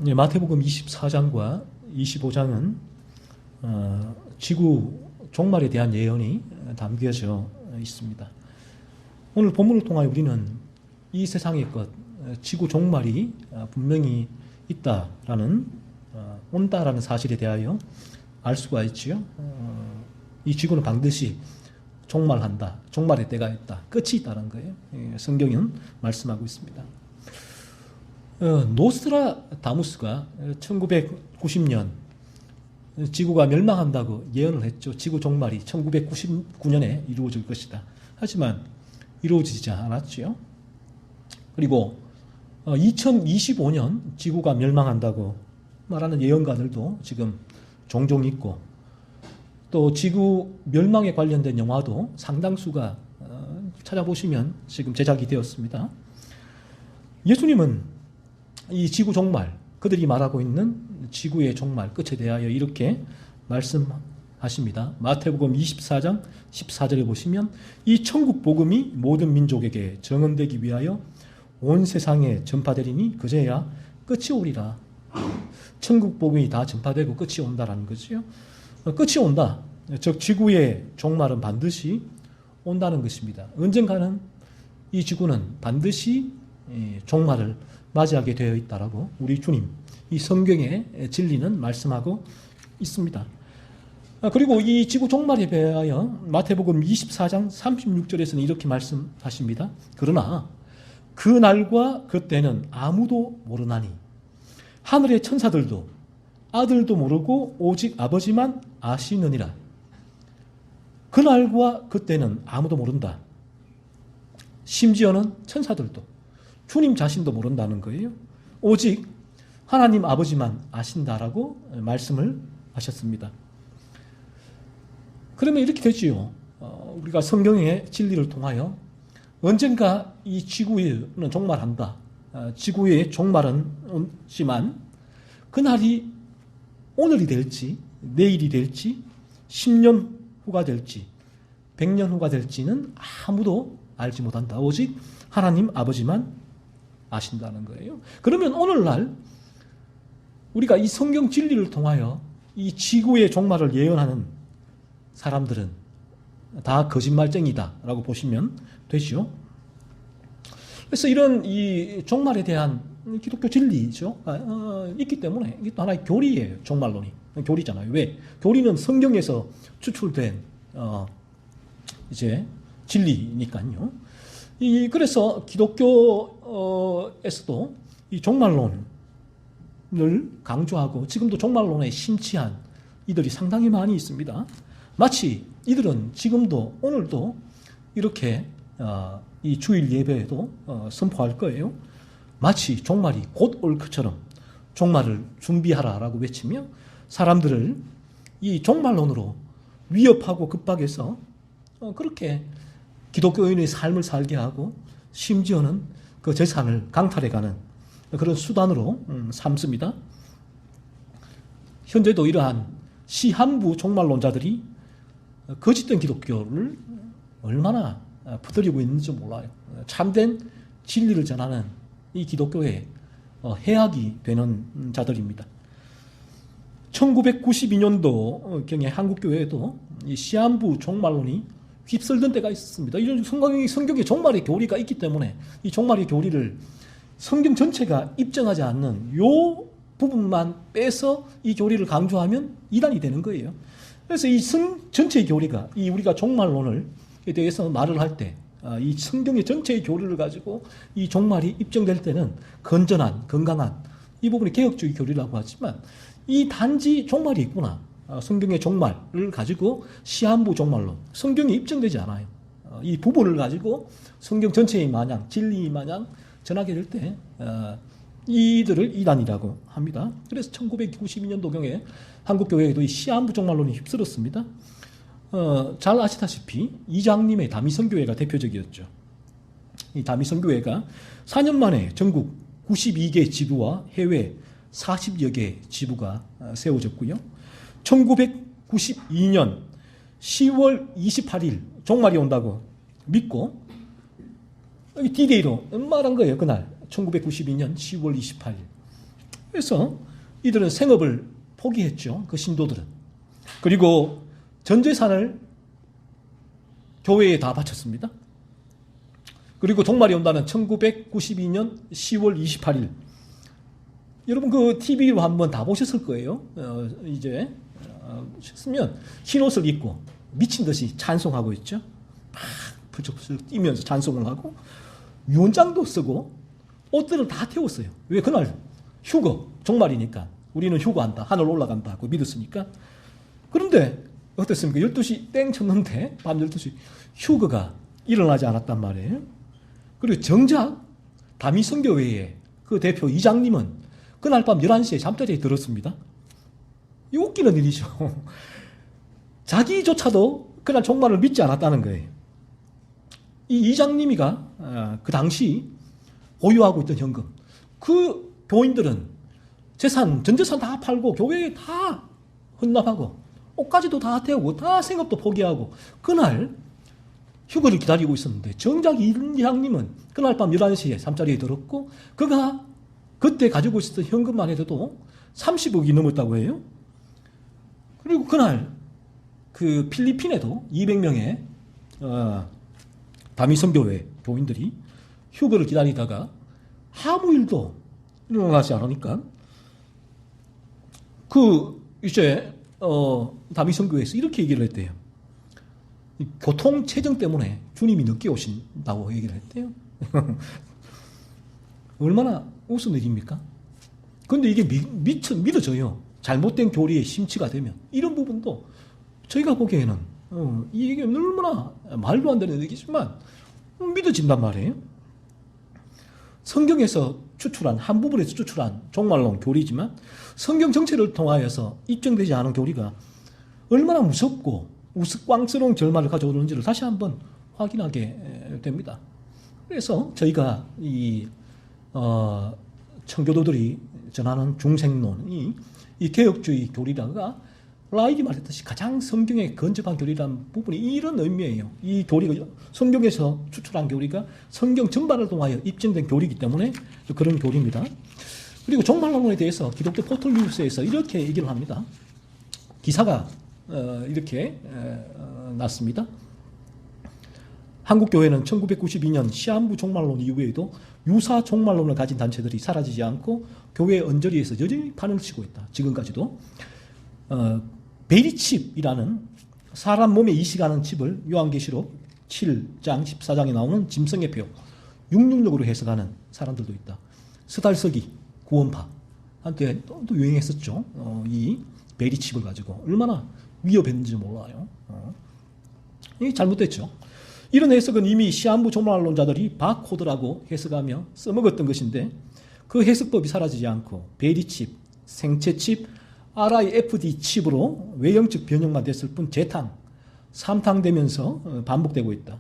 마태복음 24장과 25장은 지구 종말에 대한 예언이 담겨져 있습니다. 오늘 본문을 통하여 우리는 이 세상의 것, 지구 종말이 분명히 있다라는, 온다라는 사실에 대하여 알 수가 있지요. 이 지구는 반드시 종말한다. 종말의 때가 있다. 끝이 있다는 거예요. 성경은 말씀하고 있습니다. 노스트라다무스가 1990년 지구가 멸망한다고 예언을 했죠. 지구 종말이 1999년에 이루어질 것이다. 하지만 이루어지지 않았죠. 그리고 2025년 지구가 멸망한다고 말하는 예언가들도 지금 종종 있고, 또 지구 멸망에 관련된 영화도 상당수가 찾아보시면 지금 제작이 되었습니다. 예수님은 이 지구 종말, 그들이 말하고 있는 지구의 종말, 끝에 대하여 이렇게 말씀하십니다. 마태복음 24장 14절에 보시면 이 천국 복음이 모든 민족에게 정언되기 위하여 온 세상에 전파되리니 그제야 끝이 오리라. 천국 복음이 다 전파되고 끝이 온다라는 거죠. 끝이 온다. 즉 지구의 종말은 반드시 온다는 것입니다. 언젠가는 이 지구는 반드시 종말을 맞이하게 되어 있다라고 우리 주님, 이 성경의 진리는 말씀하고 있습니다. 그리고 이 지구 종말에 대하여 마태복음 24장 36절에서는 이렇게 말씀하십니다. 그러나 그 날과 그 때는 아무도 모르나니 하늘의 천사들도 아들도 모르고 오직 아버지만 아시느니라. 그 날과 그 때는 아무도 모른다. 심지어는 천사들도, 주님 자신도 모른다는 거예요. 오직 하나님 아버지만 아신다라고 말씀을 하셨습니다. 그러면 이렇게 되지요. 우리가 성경의 진리를 통하여 언젠가 이 지구는 종말한다. 지구의 종말은 오지만 그날이 오늘이 될지, 내일이 될지, 10년 후가 될지, 100년 후가 될지는 아무도 알지 못한다. 오직 하나님 아버지만 아신다는 거예요. 그러면 오늘날 우리가 이 성경 진리를 통하여 이 지구의 종말을 예언하는 사람들은 다 거짓말쟁이다라고 보시면 되죠. 그래서 이런 이 종말에 대한 기독교 진리죠. 있기 때문에 이게 또 하나의 교리예요. 종말론이 교리잖아요. 왜? 교리는 성경에서 추출된 이제 진리니까요. 그래서 기독교에서도 이 종말론을 강조하고 지금도 종말론에 심취한 이들이 상당히 많이 있습니다. 마치 이들은 지금도 오늘도 이렇게 이 주일 예배에도 선포할 거예요. 마치 종말이 곧 올 것처럼 종말을 준비하라라고 외치며 사람들을 이 종말론으로 위협하고 급박해서 그렇게 기독교인의 삶을 살게 하고 심지어는 그 재산을 강탈해가는 그런 수단으로 삼습니다. 현재도 이러한 시한부 종말론자들이 거짓된 기독교를 얼마나 퍼뜨리고 있는지 몰라요. 참된 진리를 전하는 이 기독교에 해악이 되는 자들입니다. 1992년도경에 한국교회에도 이 시한부 종말론이 휩쓸던 때가 있었습니다. 이런 성경의 종말의 교리가 있기 때문에 이 종말의 교리를 성경 전체가 입증하지 않는 요 부분만 빼서 이 교리를 강조하면 이단이 되는 거예요. 그래서 이 전체의 교리가, 이 우리가 종말론에 대해서 말을 할 때, 이 성경의 전체의 교리를 가지고 이 종말이 입증될 때는 건전한, 건강한, 이 부분이 개혁주의 교리라고 하지만 이 단지 종말이 있구나. 성경의 종말을 가지고 시한부 종말론, 성경이 입증되지 않아요. 이 부분을 가지고 성경 전체의 마냥, 진리 마냥 전하게 될 때 이들을 이단이라고 합니다. 그래서 1992년도경에 한국교회에도 이 시한부 종말론이 휩쓸었습니다. 잘 아시다시피 이장님의 다미선교회가 대표적이었죠. 이 다미선교회가 4년 만에 전국 92개 지부와 해외 40여 개 지부가 세워졌고요. 1992년 10월 28일 종말이 온다고 믿고 D-Day로 말한 거예요. 그날 1992년 10월 28일 그래서 이들은 생업을 포기했죠. 그 신도들은. 그리고 전 재산을 교회에 다 바쳤습니다. 그리고 종말이 온다는 1992년 10월 28일. 여러분 그 TV로 한번 다 보셨을 거예요. 이제 보셨으면 흰 옷을 입고 미친 듯이 찬송하고 있죠. 막 펄쩍펄쩍 뛰면서 찬송을 하고 유언장도 쓰고 옷들을 다 태웠어요. 왜? 그날 휴거, 종말이니까 우리는 휴거한다, 하늘 올라간다 고 믿었으니까. 그런데 어땠습니까? 12시 땡 쳤는데 밤 12시 휴거가 일어나지 않았단 말이에요. 그리고 정작 다미성교회의 그 대표 이장님은 그날 밤 11시에 잠자리에 들었습니다. 이 웃기는 일이죠. 자기조차도 그날 종말을 믿지 않았다는 거예요. 이 이장님이가 그 당시 보유하고 있던 현금, 그 교인들은 재산, 전 재산 다 팔고 교회에 다 헌납하고 옷까지도 다 태우고 다 생업도 포기하고 그날 휴거를 기다리고 있었는데 정작 이 이장님은 그날 밤 11시에 잠자리에 들었고 그가 그때 가지고 있었던 현금만 해도 30억이 넘었다고 해요. 그리고 그날 그 필리핀에도 200명의 다미성교회 교인들이 휴거를 기다리다가 아무 일도 일어나지 않으니까 이제 다미성교회에서 이렇게 얘기를 했대요. 교통 체증 때문에 주님이 늦게 오신다고 얘기를 했대요. 얼마나 웃은 일입니까? 근데 이게 믿어져요. 잘못된 교리에 심취가 되면. 이런 부분도 저희가 보기에는 이게 얼마나 말도 안 되는 얘기지만 믿어진단 말이에요. 성경에서 추출한, 한 부분에서 추출한 종말론 교리지만 성경 전체를 통하여서 입증되지 않은 교리가 얼마나 무섭고 우스꽝스러운 결말을 가져오는지를 다시 한번 확인하게 됩니다. 그래서 저희가 이 청교도들이 전하는 중생론이 이 개혁주의 교리라가 라이기 말했듯이 가장 성경에 근접한 교리라는 부분이 이런 의미예요. 이 교리가 성경에서 추출한 교리가 성경 전반을 통하여 입증된 교리이기 때문에 그런 교리입니다. 그리고 종말론에 대해서 기독교 포털뉴스에서 이렇게 얘기를 합니다. 기사가 이렇게 났습니다. 한국교회는 1992년 시한부 종말론 이후에도 유사 종말론을 가진 단체들이 사라지지 않고 교회 언저리에서 여전히 판을 치고 있다. 지금까지도. 베리칩이라는 사람 몸에 이식하는 칩을 요한계시록 7장 14장에 나오는 짐승의 표 666으로 해석하는 사람들도 있다. 스달서기 구원파 한때 또 유행했었죠. 이 베리칩을 가지고 얼마나 위협했는지 몰라요. 이게 잘못됐죠. 이런 해석은 이미 시한부 종말론자들이 바코드라고 해석하며 써먹었던 것인데 그 해석법이 사라지지 않고 베리칩, 생체칩, RIFD 칩으로 외형적 변형만 됐을 뿐 재탕, 삼탕되면서 반복되고 있다.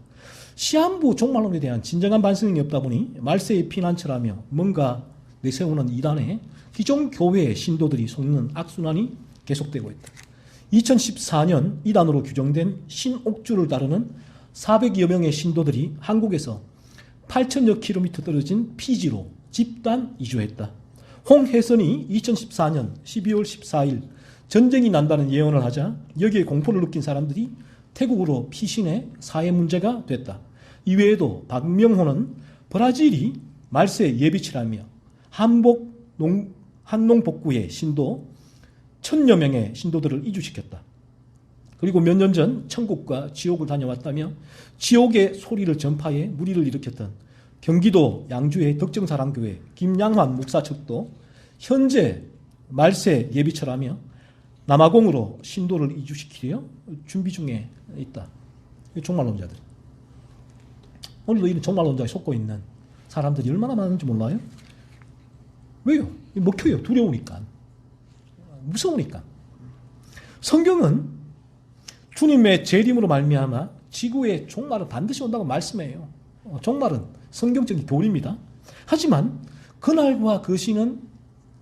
시한부 종말론에 대한 진정한 반성이 없다 보니 말세의 피난처라며 뭔가 내세우는 이단에 기존 교회의 신도들이 속는 악순환이 계속되고 있다. 2014년 이단으로 규정된 신옥주를 따르는 400여 명의 신도들이 한국에서 8천여 킬로미터 떨어진 피지로 집단 이주했다. 홍혜선이 2014년 12월 14일 전쟁이 난다는 예언을 하자 여기에 공포를 느낀 사람들이 태국으로 피신해 사회 문제가 됐다. 이외에도 박명호는 브라질이 말세 예비치라며 한농복구의 신도 1000여 명의 신도들을 이주시켰다. 그리고 몇 년 전 천국과 지옥을 다녀왔다며 지옥의 소리를 전파해 무리를 일으켰던 경기도 양주의 덕정사랑교회 김양환 목사 측도 현재 말세 예비처라며 남아공으로 신도를 이주시키려 준비 중에 있다. 종말론자들. 오늘도 이런 종말론자에 속고 있는 사람들이 얼마나 많은지 몰라요? 왜요? 먹혀요. 두려우니까. 무서우니까. 성경은 주님의 재림으로 말미암아 지구의 종말은 반드시 온다고 말씀해요. 종말은 성경적인 교리입니다. 하지만 그날과 그 시는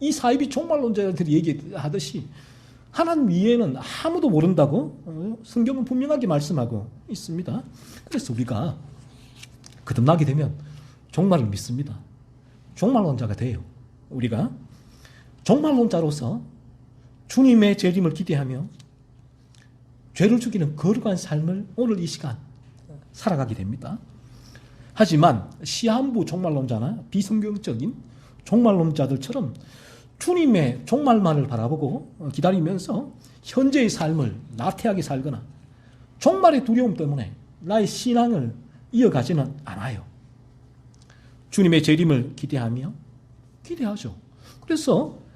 이 사이비 종말론자들이 얘기하듯이 하나님 위에는 아무도 모른다고 성경은 분명하게 말씀하고 있습니다. 그래서 우리가 거듭나게 되면 종말을 믿습니다. 종말론자가 돼요. 우리가 종말론자로서 주님의 재림을 기대하며 죄를 죽이는 거룩한 삶을 오늘 이 시간 살아가게 됩니다. 하지만 시한부 종말론자나 비성경적인 종말론자들처럼 주님의 종말만을 바라보고 기다리면서 현재의 삶을 나태하게 살거나 종말의 두려움 때문에 나의 신앙을 이어가지는 않아요. 주님의 재림을 기대하죠. 그래서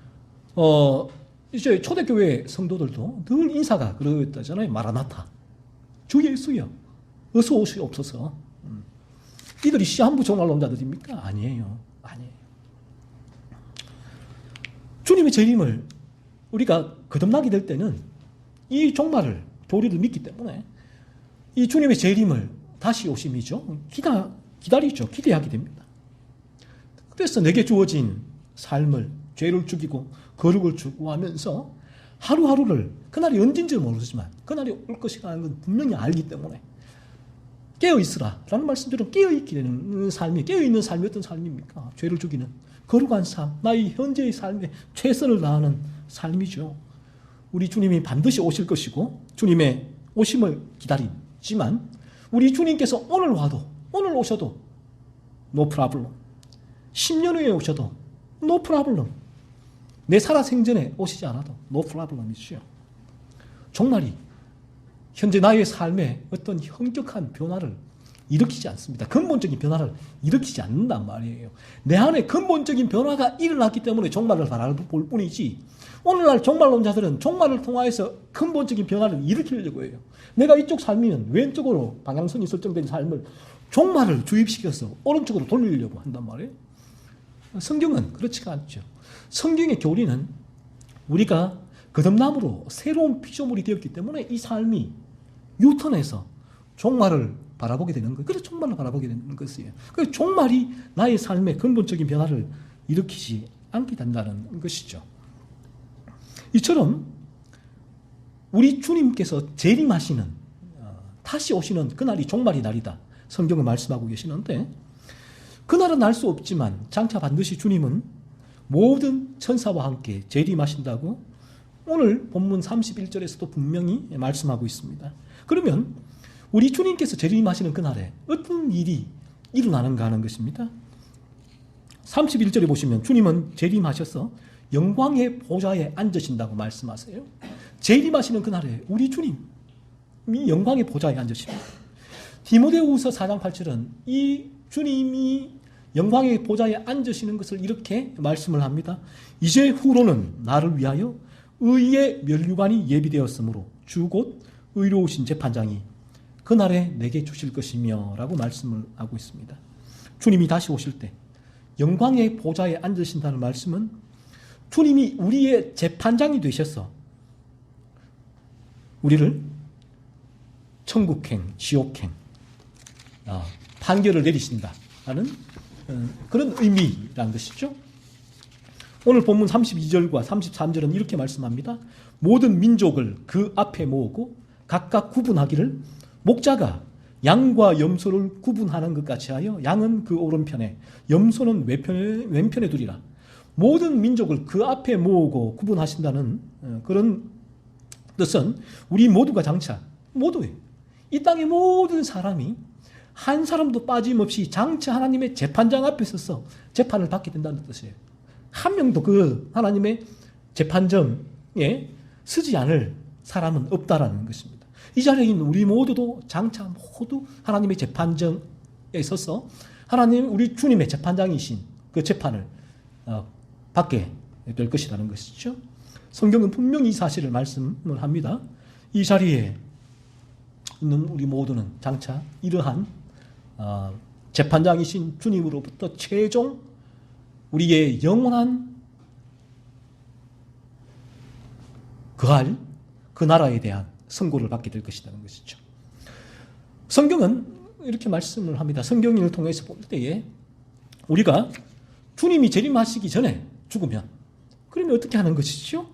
이제 초대교회 성도들도 늘 인사가 그러했다잖아요. 마라나타, 주 예수여, 어서 오시옵소서. 이들이 시한부 종말론자들입니까? 아니에요. 주님의 재림을 우리가 거듭나게 될 때는 이 종말을, 교리를 믿기 때문에 이 주님의 재림을 다시 오심이죠. 기다리죠. 기대하게 됩니다. 그래서 내게 주어진 삶을 죄를 죽이고 거룩을 추구하면서 하루하루를, 그날이 언제인지 모르지만 그날이 올 것이라는 건 분명히 알기 때문에 깨어있으라 라는 말씀처럼 깨어있게 되는 삶이, 깨어있는 삶이 어떤 삶입니까? 죄를 죽이는 거룩한 삶, 나의 현재의 삶에 최선을 다하는 삶이죠. 우리 주님이 반드시 오실 것이고 주님의 오심을 기다리지만 우리 주님께서 오늘 오셔도 no problem, 10년 후에 오셔도 no problem, 내 살아생전에 오시지 않아도 no problem이죠. 종말이 현재 나의 삶에 어떤 현격한 변화를 일으키지 않습니다. 근본적인 변화를 일으키지 않는단 말이에요. 내 안에 근본적인 변화가 일어났기 때문에 종말을 바라볼 뿐이지, 오늘날 종말론자들은 종말을 통하여서 근본적인 변화를 일으키려고 해요. 내가 이쪽 삶이면 왼쪽으로 방향성이 설정된 삶을 종말을 주입시켜서 오른쪽으로 돌리려고 한단 말이에요. 성경은 그렇지가 않죠. 성경의 교리는 우리가 거듭남으로 새로운 피조물이 되었기 때문에 이 삶이 유턴해서 종말을 바라보게 되는 거예요. 그래서 종말을 바라보게 되는 것이에요. 그래서 종말이 나의 삶에 근본적인 변화를 일으키지 않게 된다는 것이죠. 이처럼 우리 주님께서 재림하시는, 다시 오시는 그날이 종말의 날이다. 성경은 말씀하고 계시는데, 그날은 알 수 없지만 장차 반드시 주님은 모든 천사와 함께 재림하신다고 오늘 본문 31절에서도 분명히 말씀하고 있습니다. 그러면 우리 주님께서 재림하시는 그날에 어떤 일이 일어나는가 하는 것입니다. 31절에 보시면 주님은 재림하셔서 영광의 보좌에 앉으신다고 말씀하세요. 재림하시는 그날에 우리 주님이 영광의 보좌에 앉으십니다. 디모데후서 4장 8절은 이 주님이 영광의 보좌에 앉으시는 것을 이렇게 말씀을 합니다. 이제 후로는 나를 위하여 의의 면류관이 예비되었으므로 주 곧 의로우신 재판장이 그날에 내게 주실 것이며 라고 말씀을 하고 있습니다. 주님이 다시 오실 때 영광의 보좌에 앉으신다는 말씀은 주님이 우리의 재판장이 되셔서 우리를 천국행, 지옥행 판결을 내리신다는 그런 의미라는 것이죠. 오늘 본문 32절과 33절은 이렇게 말씀합니다. 모든 민족을 그 앞에 모으고 각각 구분하기를 목자가 양과 염소를 구분하는 것 같이 하여 양은 그 오른편에 염소는 왼편에 두리라. 모든 민족을 그 앞에 모으고 구분하신다는 그런 뜻은 우리 모두가 장차 모두예요. 이 땅의 모든 사람이 한 사람도 빠짐없이 장차 하나님의 재판장 앞에 서서 재판을 받게 된다는 뜻이에요. 한 명도 그 하나님의 재판정에 서지 않을 사람은 없다라는 것입니다. 이 자리에 있는 우리 모두도 장차 모두 하나님의 재판정에 서서 하나님, 우리 주님의 재판장이신 그 재판을 받게 될 것이라는 것이죠. 성경은 분명히 이 사실을 말씀을 합니다. 이 자리에 있는 우리 모두는 장차 이러한 재판장이신 주님으로부터 최종 우리의 영원한 거할 그 나라에 대한 선고를 받게 될 것이라는 것이죠. 성경은 이렇게 말씀을 합니다. 성경을 통해서 볼 때에 우리가 주님이 재림하시기 전에 죽으면 그러면 어떻게 하는 것이죠?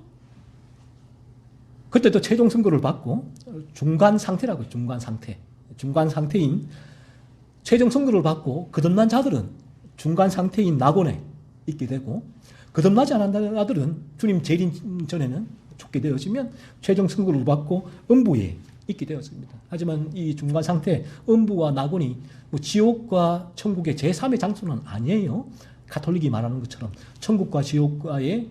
그때도 최종 선고를 받고 중간 상태라고, 중간 상태인 최종 선고를 받고 거듭난 자들은 중간 상태인 낙원에 있게 되고, 거듭나지 않은 아들은 주님 재림 전에는 죽게 되어지면 최종 선고를 받고 음부에 있게 되었습니다. 하지만 이 중간 상태, 음부와 낙원이 뭐 지옥과 천국의 제3의 장소는 아니에요. 가톨릭이 말하는 것처럼 천국과 지옥과의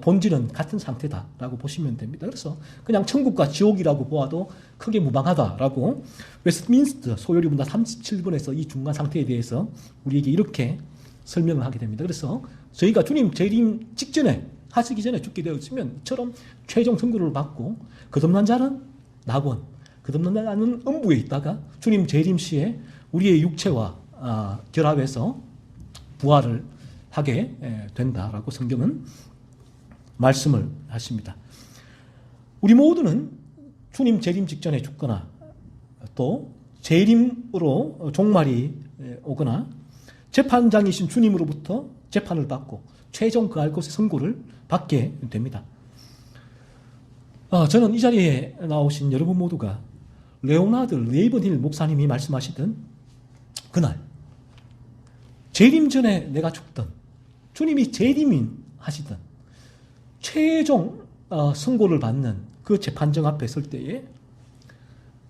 본질은 같은 상태다라고 보시면 됩니다. 그래서 그냥 천국과 지옥이라고 보아도 크게 무방하다라고 웨스트민스터 소요리 문답 37번에서 이 중간 상태에 대해서 우리에게 이렇게 설명을 하게 됩니다. 그래서 저희가 주님 재림 직전에 하시기 전에 죽게 되었으면 이처럼 최종 선고를 받고 거듭난 자는 낙원, 거듭난 자는 음부에 있다가 주님 재림 시에 우리의 육체와 결합해서 부활을 하게 된다라고 성경은 말씀을 하십니다. 우리 모두는 주님 재림 직전에 죽거나 또 재림으로 종말이 오거나 재판장이신 주님으로부터 재판을 받고 최종 그 알 것의 선고를 받게 됩니다. 저는 이 자리에 나오신 여러분 모두가 레오나드 레이번힐 목사님이 말씀하시던 그날 재림 전에 내가 죽던 주님이 재림인 하시던 최종 선고를 받는 그 재판정 앞에 설 때에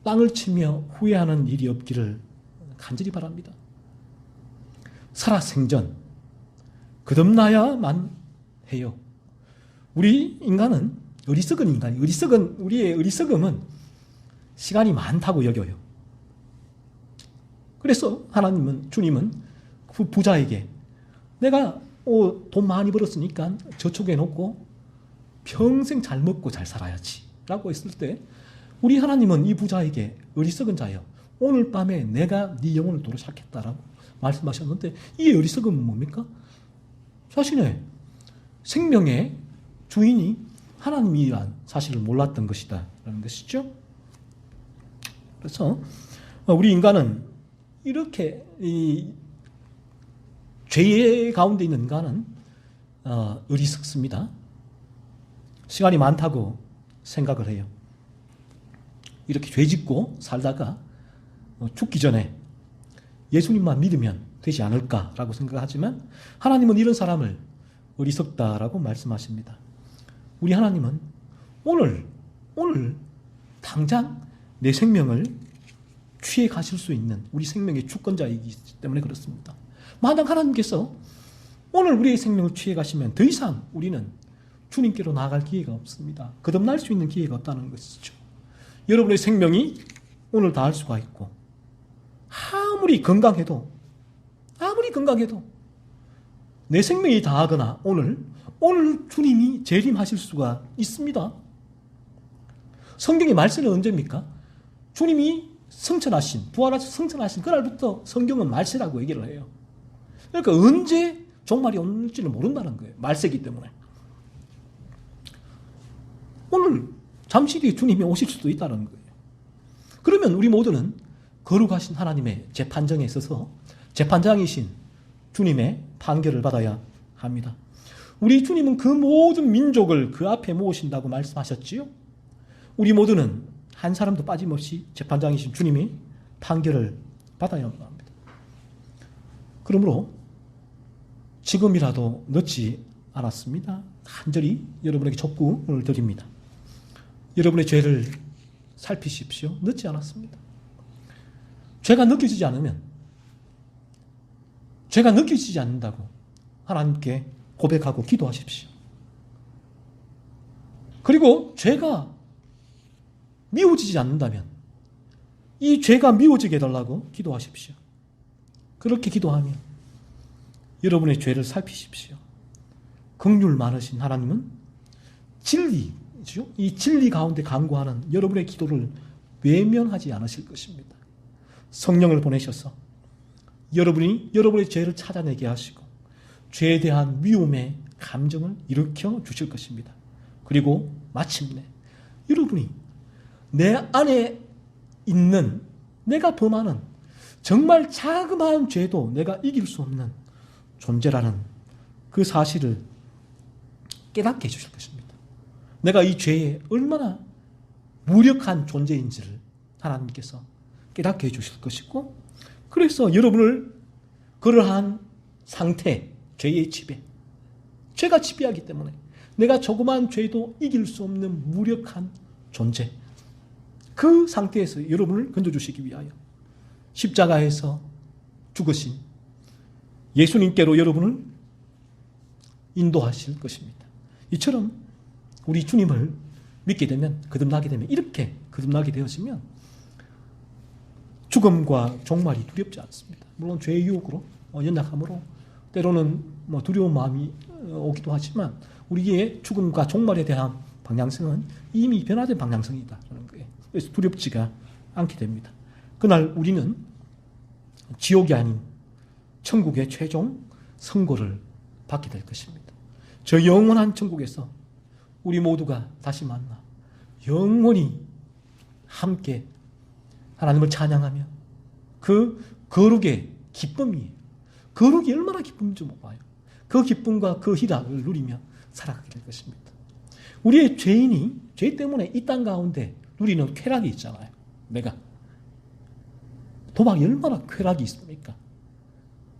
땅을 치며 후회하는 일이 없기를 간절히 바랍니다. 살아생전 거듭나야만 해요. 우리 인간은 어리석은 인간이 우리의 어리석음은 시간이 많다고 여겨요. 그래서 주님은 그 부자에게 내가 돈 많이 벌었으니까 저축해 놓고 평생 잘 먹고 잘 살아야지 라고 했을 때 우리 하나님은 이 부자에게 어리석은 자여 오늘 밤에 내가 네 영혼을 도로찾겠다라고 말씀하셨는데 이 어리석음은 뭡니까? 자신의 생명의 주인이 하나님이란 사실을 몰랐던 것이다 라는 것이죠. 그래서 우리 인간은 이렇게 이 죄의 가운데 있는 인간은 어리석습니다. 시간이 많다고 생각을 해요. 이렇게 죄 짓고 살다가 죽기 전에 예수님만 믿으면 되지 않을까라고 생각하지만 하나님은 이런 사람을 어리석다라고 말씀하십니다. 우리 하나님은 오늘 당장 내 생명을 취해 가실 수 있는 우리 생명의 주권자이기 때문에 그렇습니다. 만약 하나님께서 오늘 우리의 생명을 취해 가시면 더 이상 우리는 주님께로 나아갈 기회가 없습니다. 거듭날 수 있는 기회가 없다는 것이죠. 여러분의 생명이 오늘 다할 수가 있고 아무리 건강해도 내 생명이 다하거나 오늘 주님이 재림하실 수가 있습니다. 성경의 말세는 언제입니까? 주님이 부활하셔서 승천하신 그날부터 성경은 말세라고 얘기를 해요. 그러니까 언제 종말이 올지를 모른다는 거예요. 말세이기 때문에. 오늘 잠시 뒤에 주님이 오실 수도 있다는 거예요. 그러면 우리 모두는 거룩하신 하나님의 재판정에 있어서 재판장이신 주님의 판결을 받아야 합니다. 우리 주님은 그 모든 민족을 그 앞에 모으신다고 말씀하셨지요. 우리 모두는 한 사람도 빠짐없이 재판장이신 주님이 판결을 받아야만 합니다. 그러므로 지금이라도 늦지 않았습니다. 간절히 여러분에게 촉구를 드립니다. 여러분의 죄를 살피십시오. 늦지 않았습니다. 죄가 느껴지지 않는다고 하나님께 고백하고 기도하십시오. 그리고 죄가 미워지지 않는다면 이 죄가 미워지게 해달라고 기도하십시오. 그렇게 기도하면 여러분의 죄를 살피십시오. 긍휼 많으신 하나님은 진리죠. 이 진리 가운데 간구하는 여러분의 기도를 외면하지 않으실 것입니다. 성령을 보내셔서 여러분이 여러분의 죄를 찾아내게 하시고 죄에 대한 미움의 감정을 일으켜 주실 것입니다. 그리고 마침내 여러분이 내 안에 있는 내가 범하는 정말 자그마한 죄도 내가 이길 수 없는 존재라는 그 사실을 깨닫게 해주실 것입니다. 내가 이 죄에 얼마나 무력한 존재인지를 하나님께서 깨닫게 해주실 것이고, 그래서 여러분을 그러한 상태, 죄의 지배, 죄가 지배하기 때문에 내가 조그만 죄도 이길 수 없는 무력한 존재. 그 상태에서 여러분을 건져주시기 위하여 십자가에서 죽으신 예수님께로 여러분을 인도하실 것입니다. 이처럼 우리 주님을 믿게 되면, 거듭나게 되면, 이렇게 거듭나게 되어지면 죽음과 종말이 두렵지 않습니다. 물론 죄의 유혹으로, 연약함으로, 때로는 두려운 마음이 오기도 하지만 우리의 죽음과 종말에 대한 방향성은 이미 변화된 방향성이다라는 거예요. 그래서 두렵지가 않게 됩니다. 그날 우리는 지옥이 아닌 천국의 최종 선고를 받게 될 것입니다. 저 영원한 천국에서 우리 모두가 다시 만나 영원히 함께 하나님을 찬양하며 그 거룩의 기쁨이에요. 거룩이 얼마나 기쁨인지 못 봐요. 그 기쁨과 그 희락을 누리며 살아가게 될 것입니다. 우리의 죄 때문에 이 땅 가운데 누리는 쾌락이 있잖아요. 내가 도박이 얼마나 쾌락이 있습니까?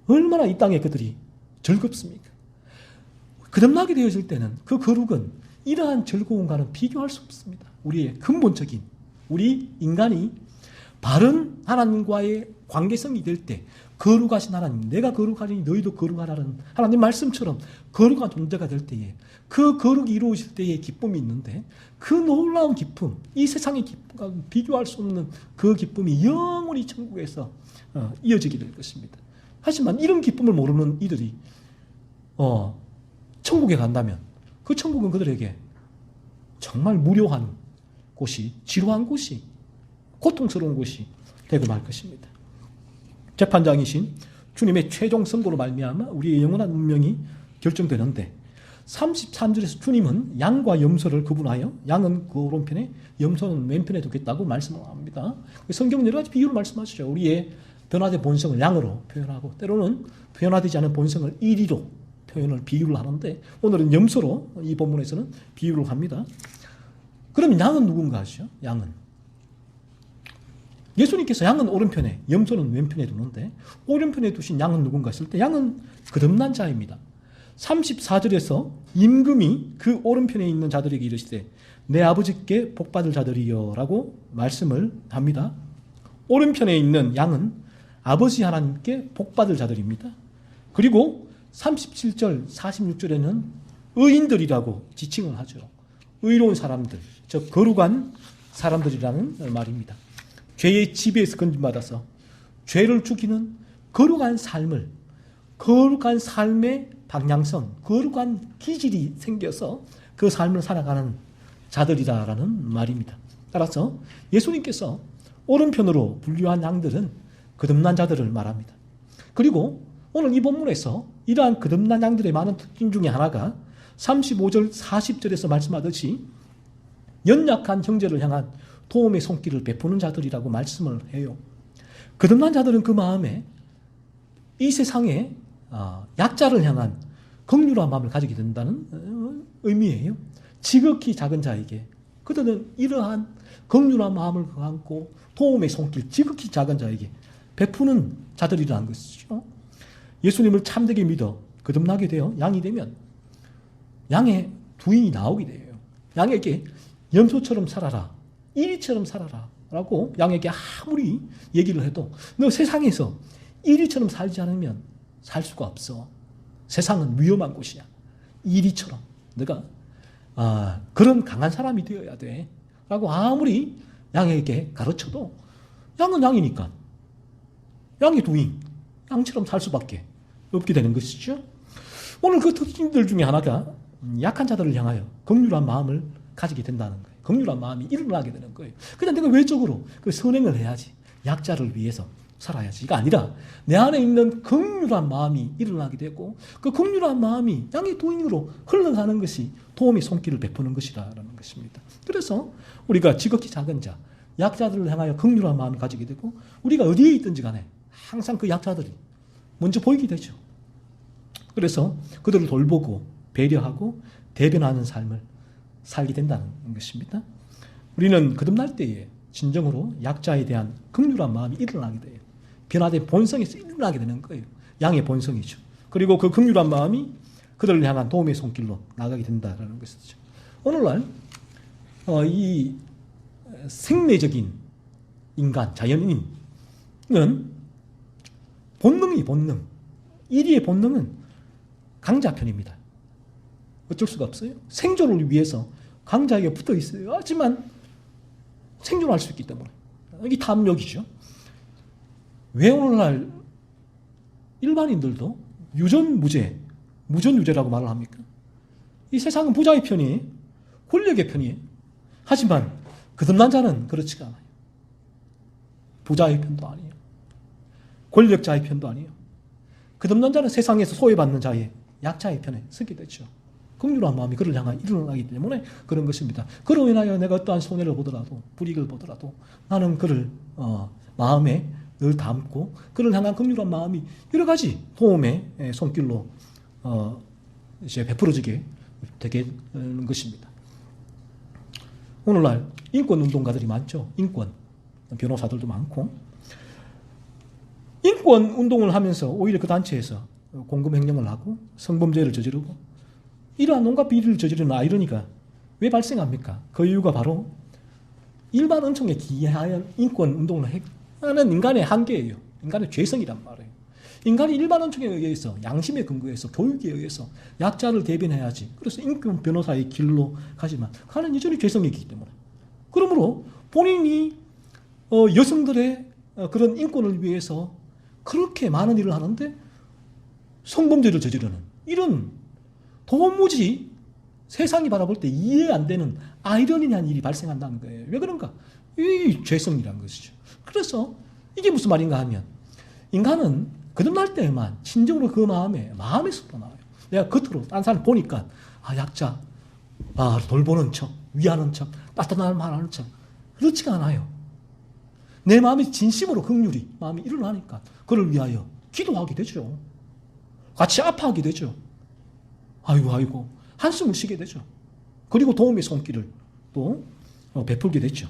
얼마나 이 땅에 그들이 즐겁습니까? 거듭나게 되어질 때는 그 거룩은 이러한 즐거움과는 비교할 수 없습니다. 우리의 근본적인, 우리 인간이 바른 하나님과의 관계성이 될 때 거룩하신 하나님, 내가 거룩하니 너희도 거룩하라는 하나님 말씀처럼 거룩한 존재가 될 때에 그 거룩이 이루어질 때의 기쁨이 있는데, 그 놀라운 기쁨, 이 세상의 기쁨과 비교할 수 없는 그 기쁨이 영원히 천국에서 이어지게 될 것입니다. 하지만 이런 기쁨을 모르는 이들이 천국에 간다면 그 천국은 그들에게 정말 무료한 곳이, 지루한 곳이, 고통스러운 곳이 되고 말 것입니다. 재판장이신 주님의 최종 선고로 말미암아 우리의 영원한 운명이 결정되는데, 33절에서 주님은 양과 염소를 구분하여 양은 그 오른편에 염소는 왼편에 두겠다고 말씀을 합니다. 성경은 여러 가지 비유로 말씀하시죠. 우리의 변화된 본성을 양으로 표현하고, 때로는 변화되지 않은 본성을 이리로 비유를 하는데, 오늘은 염소로 이 본문에서는 비유를 합니다. 그럼 양은 누군가 하죠? 양은 예수님께서 양은 오른편에, 염소는 왼편에 두는데, 오른편에 두신 양은 누군가 했을 때 양은 거듭난 자입니다. 34절에서 임금이 그 오른편에 있는 자들에게 이르시되 내 아버지께 복받을 자들이여 라고 말씀을 합니다. 오른편에 있는 양은 아버지 하나님께 복받을 자들입니다. 그리고 37절, 46절에는 의인들이라고 지칭을 하죠. 의로운 사람들, 즉 거룩한 사람들이라는 말입니다. 죄의 지배에서 건진받아서 죄를 죽이는 거룩한 삶을, 거룩한 삶의 방향성, 거룩한 기질이 생겨서 그 삶을 살아가는 자들이라는 말입니다. 따라서 예수님께서 오른편으로 분류한 양들은 거듭난 자들을 말합니다. 그리고 오늘 이 본문에서 이러한 거듭난 양들의 많은 특징 중에 하나가 35절, 40절에서 말씀하듯이 연약한 형제를 향한 도움의 손길을 베푸는 자들이라고 말씀을 해요. 거듭난 자들은 그 마음에 이 세상에 약자를 향한 긍휼한 마음을 가지게 된다는 의미예요. 지극히 작은 자에게 그들은 이러한 긍휼한 마음을 안고 도움의 손길, 지극히 작은 자에게 베푸는 자들이라는 것이죠. 예수님을 참되게 믿어 거듭나게 되어 양이 되면 양의 두인이 나오게 돼요. 양에게 염소처럼 살아라, 이리처럼 살아라 라고 양에게 아무리 얘기를 해도 너 세상에서 이리처럼 살지 않으면 살 수가 없어. 세상은 위험한 곳이야. 이리처럼 너가 그런 강한 사람이 되어야 돼 라고 아무리 양에게 가르쳐도 양은 양이니까 양의 두인, 양처럼 살 수밖에 없게 되는 것이죠. 오늘 그 특징들 중에 하나가 약한 자들을 향하여 긍휼한 마음을 가지게 된다는 거예요. 긍휼한 마음이 일어나게 되는 거예요. 그냥 내가 외적으로 그 선행을 해야지, 약자를 위해서 살아야지 이가 아니라 내 안에 있는 긍휼한 마음이 일어나게 되고, 그 긍휼한 마음이 양의 도인으로 흘러가는 것이 도움의 손길을 베푸는 것이라는 것입니다. 그래서 우리가 지극히 작은 자, 약자들을 향하여 긍휼한 마음을 가지게 되고, 우리가 어디에 있든지 간에 항상 그 약자들이 먼저 보이게 되죠. 그래서 그들을 돌보고 배려하고 대변하는 삶을 살게 된다는 것입니다. 우리는 거듭날 때에 진정으로 약자에 대한 긍휼한 마음이 일어나게 돼요. 변화된 본성에서 일어나게 되는 거예요. 양의 본성이죠. 그리고 그 긍휼한 마음이 그들을 향한 도움의 손길로 나가게 된다라는 것이죠. 오늘날 이 생리적인 인간, 자연인은 본능, 인리의 본능은 강자편입니다. 어쩔 수가 없어요. 생존을 위해서 강자에게 붙어 있어요. 하지만 생존할 수 있기 때문에. 이게 탐욕이죠. 왜 오늘날 일반인들도 무전유죄라고 말을 합니까? 이 세상은 부자의 편이에요. 권력의 편이에요. 하지만 거듭난 자는 그렇지가 않아요. 부자의 편도 아니에요. 권력자의 편도 아니에요. 거듭난 자는 세상에서 소외받는 자의 약자의 편에 서게 되죠. 긍휼한 마음이 그를 향하여 일어나기 때문에 그런 것입니다. 그로 인하여 내가 어떠한 손해를 보더라도 불이익을 보더라도 나는 그를 마음에 늘 담고 그를 향한 긍휼한 마음이 여러 가지 도움의 손길로 이제 베풀어지게 되는 것입니다. 오늘날 인권 운동가들이 많죠. 인권 변호사들도 많고 인권 운동을 하면서 오히려 그 단체에서 공금 횡령을 하고 성범죄를 저지르고 이러한 온갖 비리를 저지르는 아이러니가 왜 발생합니까? 그 이유가 바로 일반 은총에 기하여 인권 운동을 하는 인간의 한계예요. 인간의 죄성이란 말이에요. 인간이 일반 은총에 의해서 양심의 근거에서 교육에 의해서 약자를 대변해야지. 그래서 인권 변호사의 길로 가지만 그는 여전히 죄성이기 때문에 그러므로 본인이 여성들의 그런 인권을 위해서 그렇게 많은 일을 하는데 성범죄를 저지르는 이런 도무지 세상이 바라볼 때 이해 안 되는 아이러니한 일이 발생한다는 거예요. 왜 그런가? 이 죄성이라는 것이죠. 그래서 이게 무슨 말인가 하면 인간은 거듭날 때만 진정으로 그 마음에서 나와요. 내가 겉으로 딴 사람 보니까 약자, 돌보는 척, 위하는 척, 따뜻한 말하는 척 그렇지가 않아요. 내 마음이 진심으로 긍휼히 마음이 일어나니까 그를 위하여 기도하게 되죠. 같이 아파하게 되죠. 아이고 한숨을 쉬게 되죠. 그리고 도움의 손길을 또 베풀게 되죠.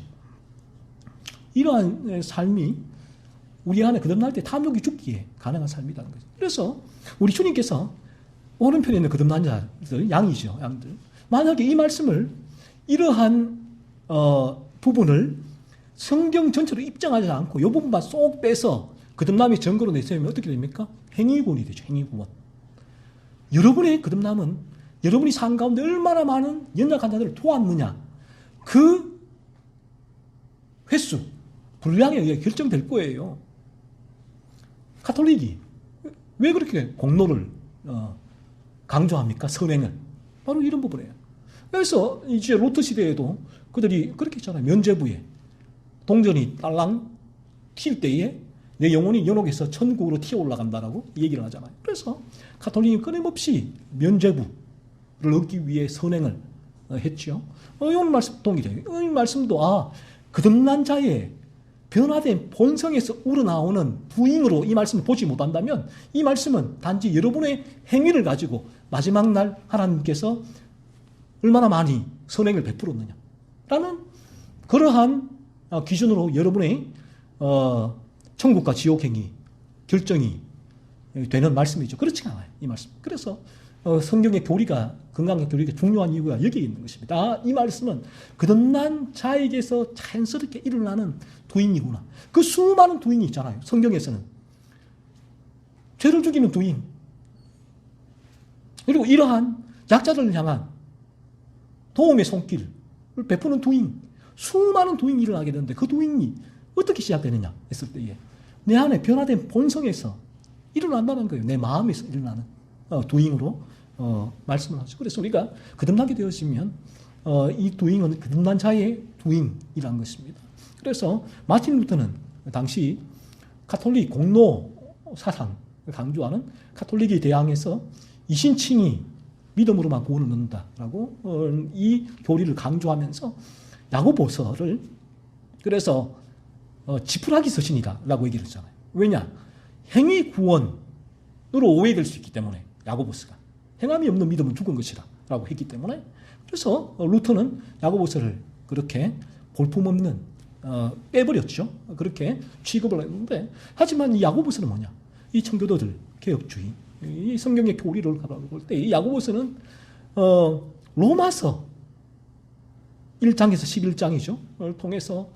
이러한 삶이 우리 안에 거듭날 때 탐욕이 죽기에 가능한 삶이라는 거죠. 그래서 우리 주님께서 오른편에 있는 거듭난 자들, 양이죠. 양들. 만약에 이 말씀을 이러한 부분을 성경 전체로 입장하지 않고 이 부분만 쏙 빼서 거듭남의 증거로 내세우면 어떻게 됩니까? 행위구원이 되죠. 행위구원. 여러분의 거듭남은 여러분이 삶 가운데 얼마나 많은 연약한 자들을 도왔느냐 그 횟수, 분량에 의해 결정될 거예요. 가톨릭이 왜 그렇게 공로를 강조합니까? 선행을. 바로 이런 부분이에요. 그래서 이제 로트 시대에도 그들이 그렇게 했잖아요. 면죄부에 동전이 딸랑 튈 때에 내 영혼이 연옥에서 천국으로 튀어 올라간다라고 얘기를 하잖아요. 그래서 가톨릭이 끊임없이 면죄부를 얻기 위해 선행을 했죠. 이 말씀 동일해요. 이 말씀도 거듭난 자의 변화된 본성에서 우러나오는 부잉으로 이 말씀을 보지 못한다면 이 말씀은 단지 여러분의 행위를 가지고 마지막 날 하나님께서 얼마나 많이 선행을 베풀었느냐 라는 그러한 기준으로 여러분의 천국과 지옥 행위 결정이 되는 말씀이죠. 그렇지 않아요. 이 말씀. 그래서 성경의 교리가 건강한 교리가 중요한 이유가 여기에 있는 것입니다. 이 말씀은 거듭난 자에게서 자연스럽게 일어나는 도인이구나. 그 수많은 도인이 있잖아요. 성경에서는 죄를 죽이는 도인 그리고 이러한 약자들을 향한 도움의 손길을 베푸는 도인 수많은 도인이 일어나게 되는데 그 도인이 어떻게 시작되느냐 했을 때에 내 안에 변화된 본성에서 일어난다는 거예요. 내 마음에서 일어나는 도잉으로 말씀을 하죠. 그래서 우리가 거듭나게 되어지면 이 도잉은 거듭난 자의 도잉이라는 것입니다. 그래서 마틴 루터는 당시 가톨릭 공로 사상을 강조하는 가톨릭에 대항해서 이신칭이 믿음으로만 구원을 얻는다라고 이 교리를 강조하면서 야고보서를 그래서 지푸라기 서신이다라고 얘기를 했잖아요. 왜냐? 행위 구원으로 오해될 수 있기 때문에 야고보서가 행함이 없는 믿음은 죽은 것이다 라고 했기 때문에 그래서 루터는 야고보서를 그렇게 볼품없는 빼버렸죠. 그렇게 취급을 했는데 하지만 이 야고보서는 뭐냐? 이 청교도들 개혁주의 이 성경의 교리를 볼 때 이 야고보서는 로마서 1장에서 11장이죠. 를 통해서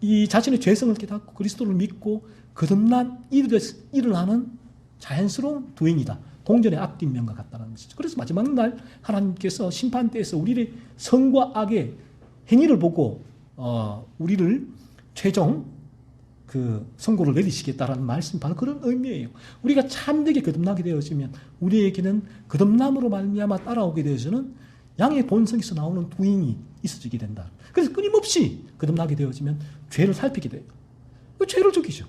이 자신의 죄성을 깨닫고 그리스도를 믿고 거듭난 일을 하는 자연스러운 도인이다. 동전의 앞뒷면과 같다는 것이죠. 그래서 마지막 날 하나님께서 심판대에서 우리의 선과 악의 행위를 보고 우리를 최종 그 선고를 내리시겠다라는 말씀, 바로 그런 의미예요. 우리가 참되게 거듭나게 되어지면 우리에게는 거듭남으로 말미암아 따라오게 되어지는 양의 본성에서 나오는 두인이 있어지게 된다. 그래서 끊임없이 거듭나게 되어지면 죄를 살피게 돼요. 죄를 죽이죠.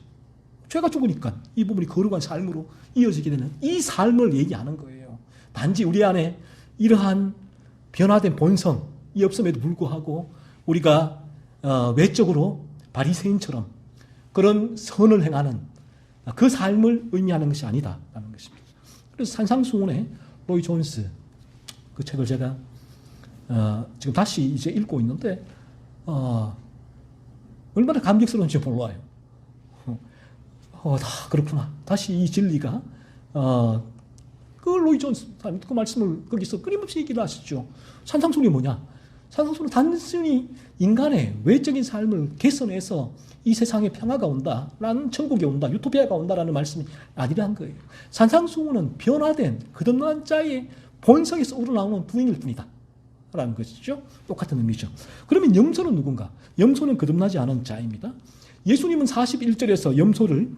죄가 죽으니까 이 부분이 거룩한 삶으로 이어지게 되는 이 삶을 얘기하는 거예요. 단지 우리 안에 이러한 변화된 본성이 없음에도 불구하고 우리가 외적으로 바리새인처럼 그런 선을 행하는 그 삶을 의미하는 것이 아니다라는 것입니다. 그래서 산상수훈의 로이 존스 그 책을 제가 지금 다시 이제 읽고 있는데 얼마나 감격스러운지 몰라요. 그렇구나. 다시 이 진리가 그 로이 존스 그 말씀을 거기서 끊임없이 얘기를 하시죠. 산상수훈이 뭐냐? 산상수훈은 단순히 인간의 외적인 삶을 개선해서 이 세상에 평화가 온다라는, 천국이 온다, 유토피아가 온다라는 말씀이 아니라는 거예요. 산상수훈은 변화된 거듭난 자의 본성에서 우러나오는 두인일 뿐이다 라는 것이죠. 똑같은 의미죠. 그러면 염소는 누군가? 염소는 거듭나지 않은 자입니다. 예수님은 41절에서 염소를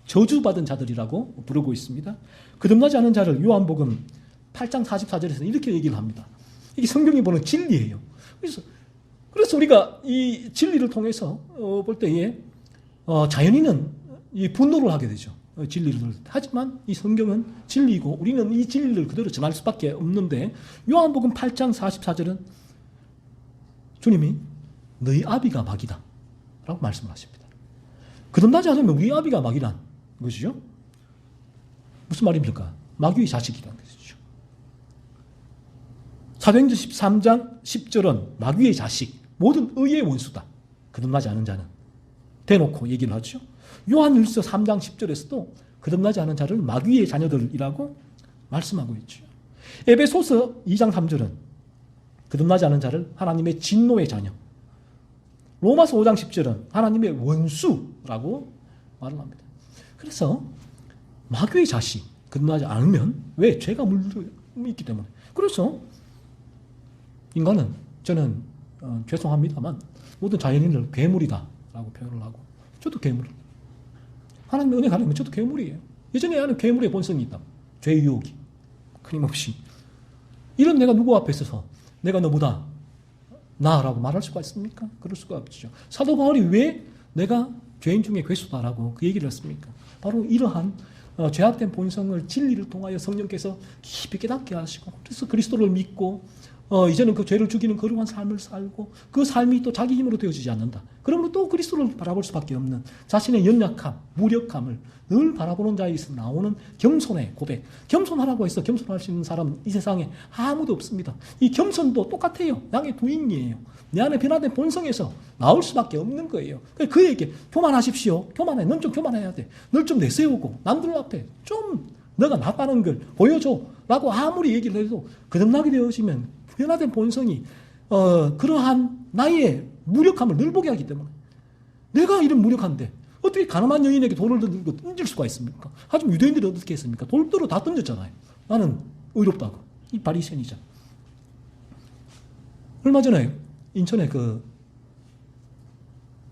저주받은 자들이라고 부르고 있습니다. 거듭나지 않은 자를 요한복음 8장 44절에서 이렇게 얘기를 합니다. 이게 성경이 보는 진리예요. 그래서 우리가 이 진리를 통해서 볼 때에 자연인은 이 분노를 하게 되죠. 진리를 들을 때. 하지만 이 성경은 진리고 우리는 이 진리를 그대로 전할 수밖에 없는데, 요한복음 8장 44절은 주님이 너희 아비가 마귀다 라고 말씀을 하십니다. 거듭나지 않으면 우리 아비가 마귀란 것이죠. 무슨 말입니까? 마귀의 자식이라는 것이죠. 사도행전 13장 10절은 마귀의 자식, 모든 의의 원수다. 거듭나지 않은 자는. 대놓고 얘기를 하죠. 요한일서 3장 10절에서도 거듭나지 않은 자를 마귀의 자녀들이라고 말씀하고 있죠. 에베소서 2장 3절은 거듭나지 않은 자를 하나님의 진노의 자녀, 로마서 5장 10절은 하나님의 원수라고 말을 합니다. 그래서 마귀의 자식, 거듭나지 않으면, 왜? 죄가 물들어있기 때문에. 그래서 인간은, 저는 죄송합니다만 모든 자연인을 괴물이다라고 표현을 하고, 저도 괴물. 하나님의 은혜 가르면 저도 괴물이에요. 예전에 나는 괴물의 본성이 있다. 죄의 유혹이 끊임없이. 이런 내가 누구 앞에 있어서 내가 너보다 나라고 말할 수가 있습니까? 그럴 수가 없죠. 사도 바울이 왜 내가 죄인 중에 괴수다라고 그 얘기를 했습니까? 바로 이러한 죄악된 본성을 진리를 통하여 성령께서 깊이 깨닫게 하시고, 그래서 그리스도를 믿고 이제는 그 죄를 죽이는 거룩한 삶을 살고, 그 삶이 또 자기 힘으로 되어지지 않는다. 그러므로 또 그리스도를 바라볼 수밖에 없는 자신의 연약함, 무력함을 늘 바라보는 자에서 나오는 겸손의 고백. 겸손하라고 해서 겸손할 수 있는 사람은 이 세상에 아무도 없습니다. 이 겸손도 똑같아요. 양의 부인이에요. 내 안에 변화된 본성에서 나올 수밖에 없는 거예요. 그에게 교만하십시오. 교만해. 넌 좀 교만해야 돼. 널 좀 내세우고 남들 앞에 좀 너가 나빠는 걸 보여줘 라고 아무리 얘기를 해도 거듭나게 되어지면 변화된 본성이 그러한 나의 무력함을 늘 보게 하기 때문에, 내가 이런 무력한데 어떻게 가늠한 여인에게 돌을 들고 던질 수가 있습니까? 하지만 유대인들이 어떻게 했습니까? 돌들로 다 던졌잖아요. 나는 의롭다고. 이 바리새인이자. 얼마 전에 인천에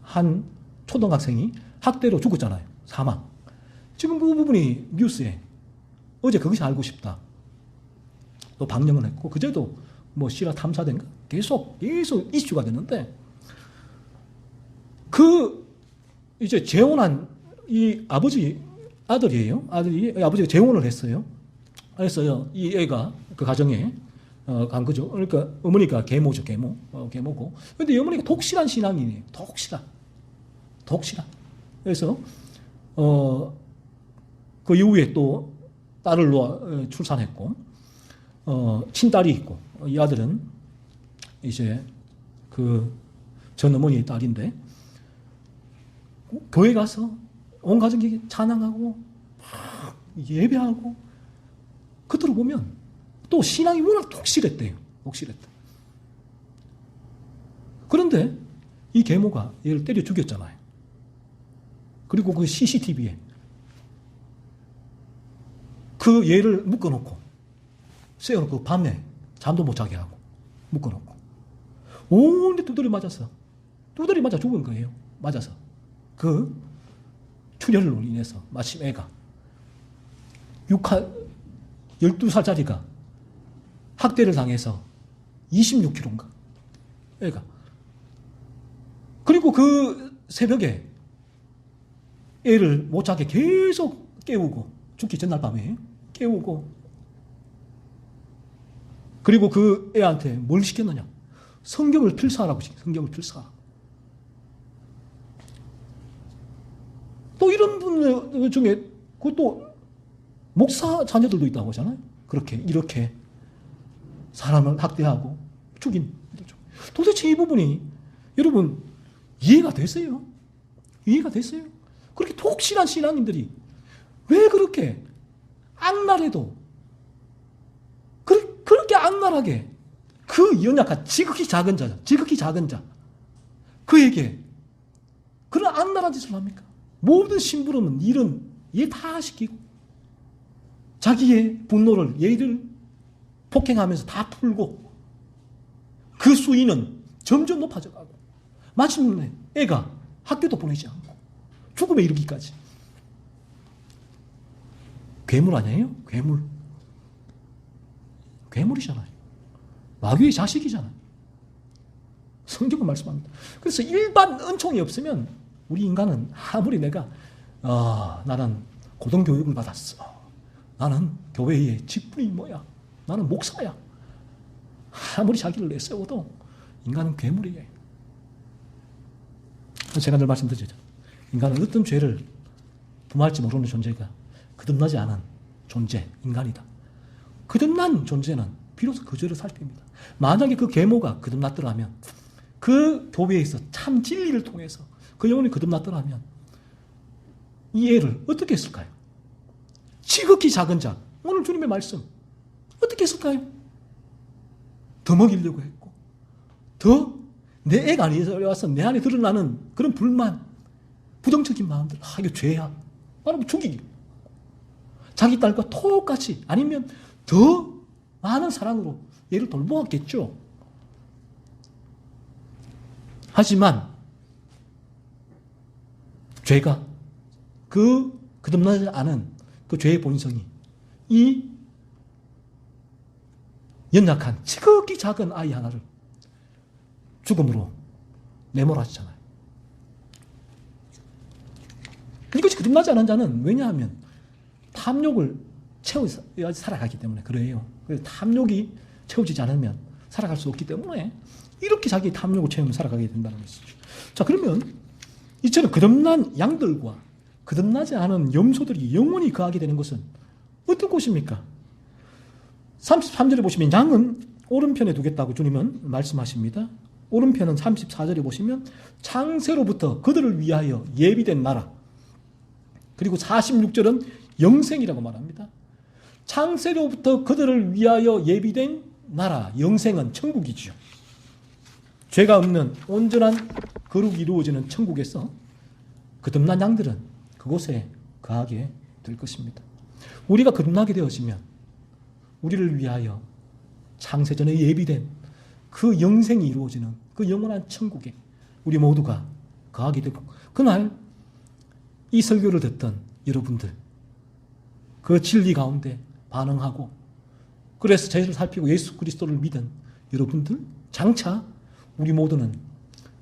한 초등학생이 학대로 죽었잖아요. 사망. 지금 그 부분이 뉴스에 어제 그것이 알고 싶다 또 방영을 했고, 그제도 뭐 실화 탐사된가 계속 이슈가 됐는데, 이제 재혼한 이 아들이에요. 아버지가 재혼을 했어요. 그래서 이 애가 그 가정에 간 거죠. 그러니까 어머니가 계모죠, 계모고. 근데 어머니가 독실한 신앙이에요. 독실한. 그래서 그 이후에 또 딸을 놓아 출산했고, 친딸이 있고, 이 아들은 이제 전 어머니의 딸인데, 교회 가서 온 가족이 찬양하고 예배하고 겉으로 보면 또 신앙이 워낙 독실했대요. 독실했다. 그런데 이 계모가 얘를 때려 죽였잖아요. 그리고 그 CCTV에 그 얘를 묶어놓고 세워놓고 밤에 잠도 못 자게 하고 묶어놓고 온데 두드려 맞았어. 두드려 맞아 죽은 거예요. 맞아서. 그 출혈로 인해서 마침 애가 12살짜리가 학대를 당해서 26kg인가 애가. 그리고 그 새벽에 애를 못 자게 계속 깨우고 죽기 전날 밤에 깨우고 그리고 그 애한테 뭘 시켰느냐 성경을 필사하라고 시켰어요. 성경을 필사하라고. 또 이런 분들 중에 그것도 목사 자녀들도 있다고 하잖아요. 그렇게 이렇게 사람을 학대하고 죽인. 도대체 이 부분이 여러분 이해가 됐어요? 이해가 됐어요? 그렇게 독실한 신앙인들이 왜 그렇게 악랄해도 그렇게 악랄하게 그 연약한 지극히 작은 자 그에게 그런 악랄한 짓을 합니까? 모든 심부름은 일은 얘 다 시키고 자기의 분노를 얘를 폭행하면서 다 풀고 그 수위는 점점 높아져가고 마침내 애가 학교도 보내지 않고 죽음에 이르기까지. 괴물 아니에요? 괴물. 괴물이잖아요. 마귀의 자식이잖아요. 성경은 말씀합니다. 그래서 일반 은총이 없으면 우리 인간은 아무리 내가 나는 고등교육을 받았어. 나는 교회의 직분이 뭐야. 나는 목사야. 아무리 자기를 내세워도 인간은 괴물이에요. 제가 늘 말씀드리죠. 인간은 어떤 죄를 범할지 모르는 존재가 거듭나지 않은 존재, 인간이다. 거듭난 존재는 비로소 그 죄를 살핍니다. 만약에 그 계모가 거듭났더라면 그 교회에서 참 진리를 통해서 그 영혼이 거듭났더라면 이 애를 어떻게 했을까요? 지극히 작은 자, 오늘 주님의 말씀 어떻게 했을까요? 더 먹이려고 했고 더 내 애가 아니어서 내 안에 드러나는 그런 불만, 부정적인 마음들, 이거 죄야. 말하면 죽이기. 자기 딸과 똑같이 아니면 더 많은 사랑으로 얘를 돌보았겠죠. 하지만 죄가 그 거듭나지 않은 그 죄의 본성이 이 연약한 지극히 작은 아이 하나를 죽음으로 내몰아치잖아요. 이것이 거듭나지 않은 자는 왜냐하면 탐욕을 채워야 살아가기 때문에 그래요. 그래서 탐욕이 채워지지 않으면 살아갈 수 없기 때문에 이렇게 자기 탐욕을 채우면 살아가게 된다는 것이죠. 자, 그러면 이처럼 거듭난 양들과 거듭나지 않은 염소들이 영원히 거하게 되는 것은 어떤 곳입니까? 33절에 보시면 양은 오른편에 두겠다고 주님은 말씀하십니다. 오른편은 34절에 보시면 창세로부터 그들을 위하여 예비된 나라. 그리고 46절은 영생이라고 말합니다. 창세로부터 그들을 위하여 예비된 나라, 영생은 천국이죠. 죄가 없는 온전한 거룩이 이루어지는 천국에서 거듭난 양들은 그곳에 거하게 될 것입니다. 우리가 거듭나게 되어지면 우리를 위하여 창세전에 예비된 그 영생이 이루어지는 그 영원한 천국에 우리 모두가 거하게 되고 그날 이 설교를 듣던 여러분들 그 진리 가운데 반응하고 그래서 죄를 살피고 예수 그리스도를 믿은 여러분들 장차 우리 모두는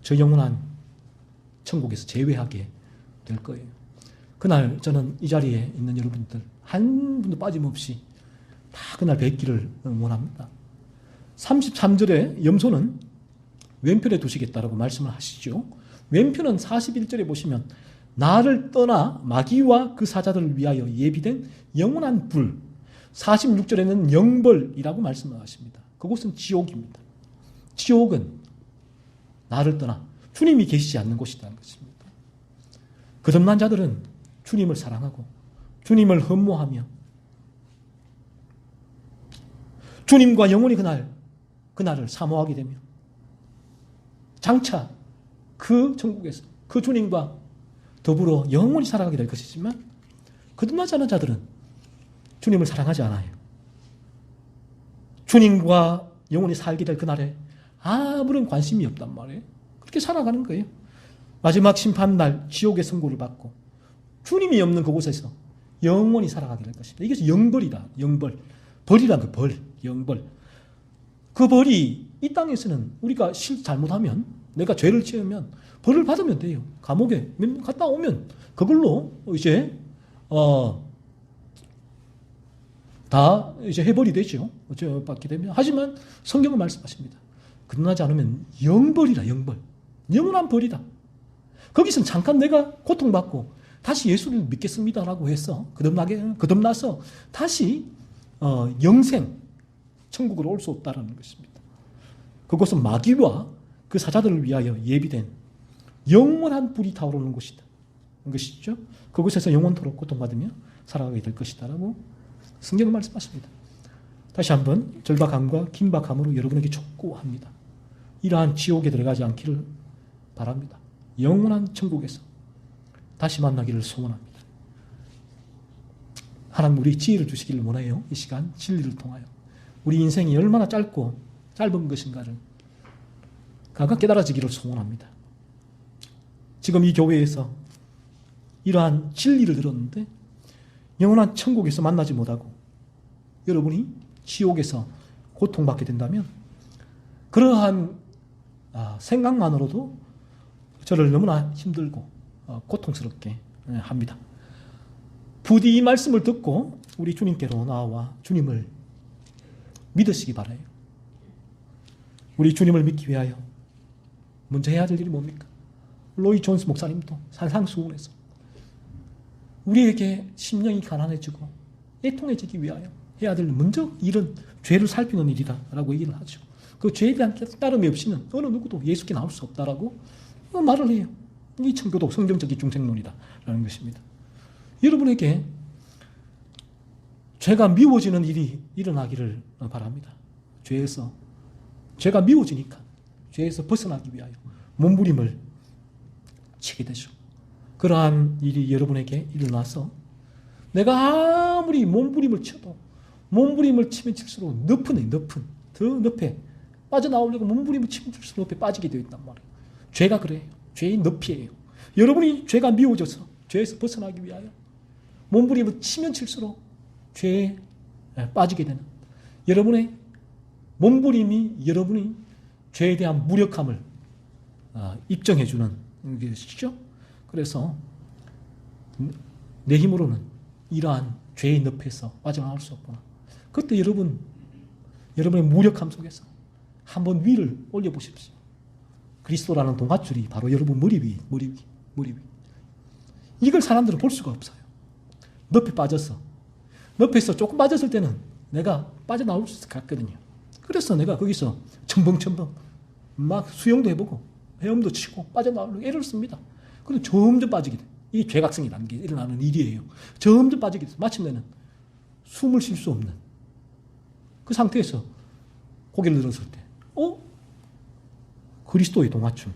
저 영원한 천국에서 제외하게 될 거예요. 그날 저는 이 자리에 있는 여러분들 한 분도 빠짐없이 다 그날 뵙기를 원합니다. 33절에 염소는 왼편에 두시겠다라고 말씀을 하시죠. 왼편은 41절에 보시면 나를 떠나 마귀와 그 사자들을 위하여 예비된 영원한 불. 46절에는 영벌이라고 말씀을 하십니다. 그곳은 지옥입니다. 지옥은 나를 떠나 주님이 계시지 않는 곳이라는 것입니다. 거듭난 자들은 주님을 사랑하고 주님을 흠모하며 주님과 영원히 그날을 사모하게 되며 장차 그 천국에서 그 주님과 더불어 영원히 살아가게 될 것이지만 거듭나지 않은 자들은 주님을 사랑하지 않아요. 주님과 영원히 살게 될 그날에 아무런 관심이 없단 말이에요. 그렇게 살아가는 거예요. 마지막 심판날 지옥의 선고를 받고 주님이 없는 그곳에서 영원히 살아가게 될 것입니다. 이것이 영벌이다. 영벌. 벌이란 그 벌. 영벌. 그 벌이 이 땅에서는 우리가 잘못하면 내가 죄를 지으면 벌을 받으면 돼요. 감옥에 갔다 오면 그걸로 이제 다 이제 해벌이 되죠. 받게 되면. 하지만 성경은 말씀하십니다. 거듭나지 않으면 영벌이다. 영벌. 영원한 벌이다. 거기서는 잠깐 내가 고통받고 다시 예수를 믿겠습니다라고 해서 거듭나서 다시 영생 천국으로 올 수 없다라는 것입니다. 그것은 마귀와 그 사자들을 위하여 예비된 영원한 불이 타오르는 곳이다. 것이죠. 그곳에서 영원토록 고통받으며 살아가게 될 것이다라고 성경은 말씀하십니다. 다시 한번 절박함과 긴박함으로 여러분에게 촉구합니다. 이러한 지옥에 들어가지 않기를 바랍니다. 영원한 천국에서 다시 만나기를 소원합니다. 하나님 우리 지혜를 주시기를 원해요. 이 시간 진리를 통하여 우리 인생이 얼마나 짧은 것인가를 각각 깨달아지기를 소원합니다. 지금 이 교회에서 이러한 진리를 들었는데 영원한 천국에서 만나지 못하고 여러분이 지옥에서 고통받게 된다면 그러한 생각만으로도 저를 너무나 힘들고 고통스럽게 합니다. 부디 이 말씀을 듣고 우리 주님께로 나와 주님을 믿으시기 바라요. 우리 주님을 믿기 위하여 먼저 해야 될 일이 뭡니까? 로이 존스 목사님도 산상수훈에서 우리에게 심령이 가난해지고 애통해지기 위하여 해야 될 먼저 일은 죄를 살피는 일이다 라고 얘기를 하죠. 그 죄에 대한 깨달음이 없이는 어느 누구도 예수께 나올 수 없다라고 말을 해요. 이 청교도 성경적인 중생론이다 라는 것입니다. 여러분에게 죄가 미워지는 일이 일어나기를 바랍니다. 죄가 미워지니까 죄에서 벗어나기 위하여 몸부림을 치게 되죠. 그러한 일이 여러분에게 일어나서 내가 아무리 몸부림을 쳐도 몸부림을 치면 칠수록 더 늪에 빠져나오려고 몸부림을 치면 칠수록 늪에 빠지게 되어 있단 말이에요. 죄가 그래요. 죄의 늪이에요. 여러분이 죄가 미워져서 죄에서 벗어나기 위하여 몸부림을 치면 칠수록 죄에 빠지게 되는 여러분의 몸부림이 여러분이 죄에 대한 무력함을 입증해 주는 것이죠. 그래서 내 힘으로는 이러한 죄의 늪에서 빠져나올 수 없구나. 그때 여러분의 무력함 속에서 한번 위를 올려보십시오. 그리스도라는 동아줄이 바로 여러분 머리 위. 이걸 사람들은 볼 수가 없어요. 늪에서 조금 빠졌을 때는 내가 빠져나올 수 있을 것 같거든요. 그래서 내가 거기서 첨벙첨벙 막 수영도 해보고 헤엄도 치고 빠져나오려고 애를 씁니다. 그런데 점점 빠지게 돼. 이게 죄각성이라는 게 일어나는 일이에요. 점점 빠지게 돼서 마침내는 숨을 쉴 수 없는 그 상태에서 고개를 들었을 때 그리스도의 동화줄,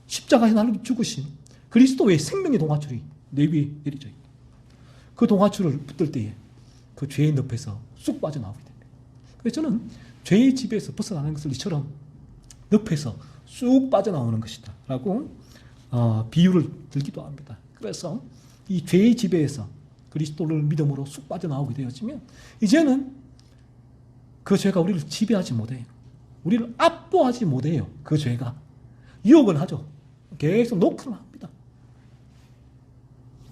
십자가에 나를 죽으신 그리스도의 생명의 동화줄이 내 위에 내려져 있다. 그 동화줄을 붙들 때에 그 죄의 늪에서 쑥 빠져나오게 됩니다. 그래서 저는 죄의 지배에서 벗어나는 것을 이처럼 늪에서 쑥 빠져나오는 것이다 라고 비유를 들기도 합니다. 그래서 이 죄의 지배에서 그리스도를 믿음으로 쑥 빠져나오게 되어지면 이제는 그 죄가 우리를 지배하지 못해요. 우리를 압도하지 못해요. 그 죄가 유혹은 하죠. 계속 노크를 합니다.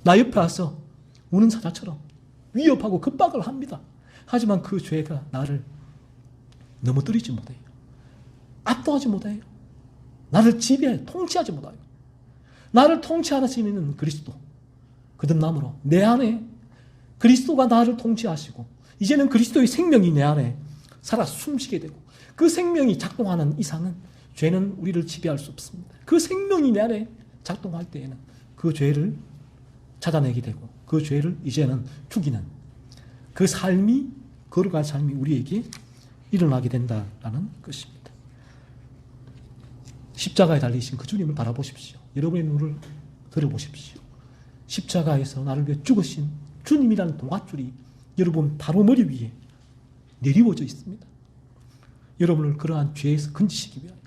나 옆에 와서 우는 사자처럼 위협하고 급박을 합니다. 하지만 그 죄가 나를 넘어뜨리지 못해요. 압도하지 못해요. 나를 지배해 통치하지 못해요. 나를 통치하시는 그리스도 거듭남으로 내 안에 그리스도가 나를 통치하시고 이제는 그리스도의 생명이 내 안에 살아 숨쉬게 되고 그 생명이 작동하는 이상은 죄는 우리를 지배할 수 없습니다. 그 생명이 내 안에 작동할 때에는 그 죄를 찾아내게 되고 그 죄를 이제는 죽이는 그 삶이 거룩한 삶이 우리에게 일어나게 된다라는 것입니다. 십자가에 달리신 그 주님을 바라보십시오. 여러분의 눈을 들어보십시오. 십자가에서 나를 위해 죽으신 주님이라는 동아줄이 여러분 바로 머리 위에 내리워져 있습니다. 여러분을 그러한 죄에서 건지시기 위하여,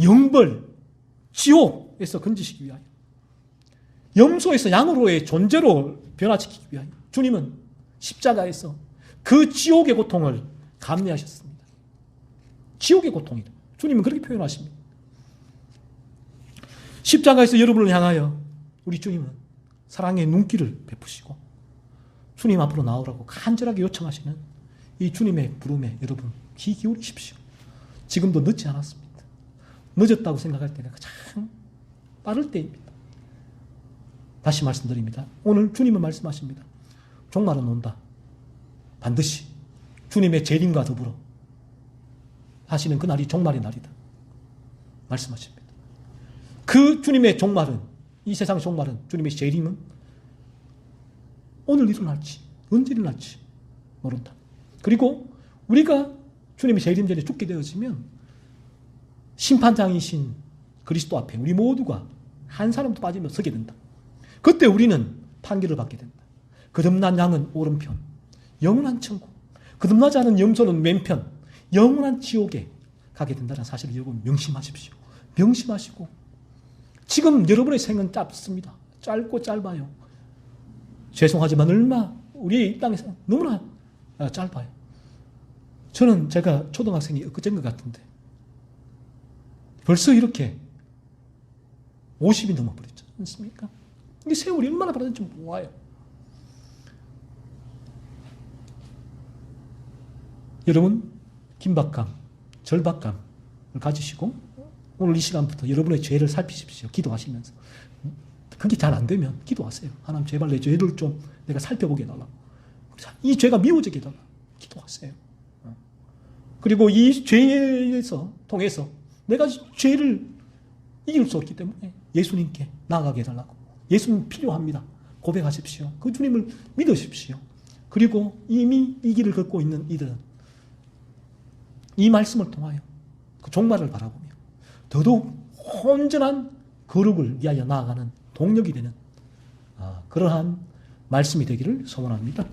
영벌, 지옥에서 건지시기 위하여, 염소에서 양으로의 존재로 변화시키기 위하여 주님은 십자가에서 그 지옥의 고통을 감내하셨습니다. 지옥의 고통이다. 주님은 그렇게 표현하십니다. 십자가에서 여러분을 향하여 우리 주님은 사랑의 눈길을 베푸시고 주님 앞으로 나오라고 간절하게 요청하시는 이 주님의 부름에 여러분 귀 기울이십시오. 지금도 늦지 않았습니다. 늦었다고 생각할 때가 가장 빠를 때입니다. 다시 말씀드립니다. 오늘 주님은 말씀하십니다. 종말은 온다. 반드시 주님의 재림과 더불어 하시는 그날이 종말의 날이다. 말씀하십니다. 그 주님의 종말은, 이 세상의 종말은, 주님의 재림은 오늘 일어날지 언제 일어날지 모른다. 그리고 우리가 주님의 재림 전에 죽게 되어지면 심판장이신 그리스도 앞에 우리 모두가 한 사람도 빠지며 서게 된다. 그때 우리는 판결을 받게 된다. 거듭난 양은 오른편, 영원한 천국, 거듭나지 않은 염소는 왼편, 영원한 지옥에 가게 된다는 사실을 여러분 명심하십시오. 명심하시고, 지금 여러분의 생은 짧습니다. 짧고 짧아요. 죄송하지만 얼마 우리의 이 땅에서 너무나 짧아요. 저는 제가 초등학생이 엊그제인 것 같은데 벌써 이렇게 50이 넘어버렸지 않습니까? 이 세월이 얼마나 빠른지 모아요. 여러분, 긴박감, 절박감을 가지시고 오늘 이 시간부터 여러분의 죄를 살피십시오. 기도하시면서. 그게 잘 안 되면 기도하세요. 하나님 제발 내 죄를 좀 내가 살펴보게 해달라고. 이 죄가 미워지게 해달라고. 기도하세요. 그리고 이 죄에서 통해서 내가 죄를 이길 수 없기 때문에 예수님께 나아가게 해달라고. 예수님 필요합니다. 고백하십시오. 그 주님을 믿으십시오. 그리고 이미 이 길을 걷고 있는 이들은 이 말씀을 통하여 그 종말을 바라보며 더더욱 온전한 거룩을 위하여 나아가는 동력이 되는 그러한 말씀이 되기를 소원합니다.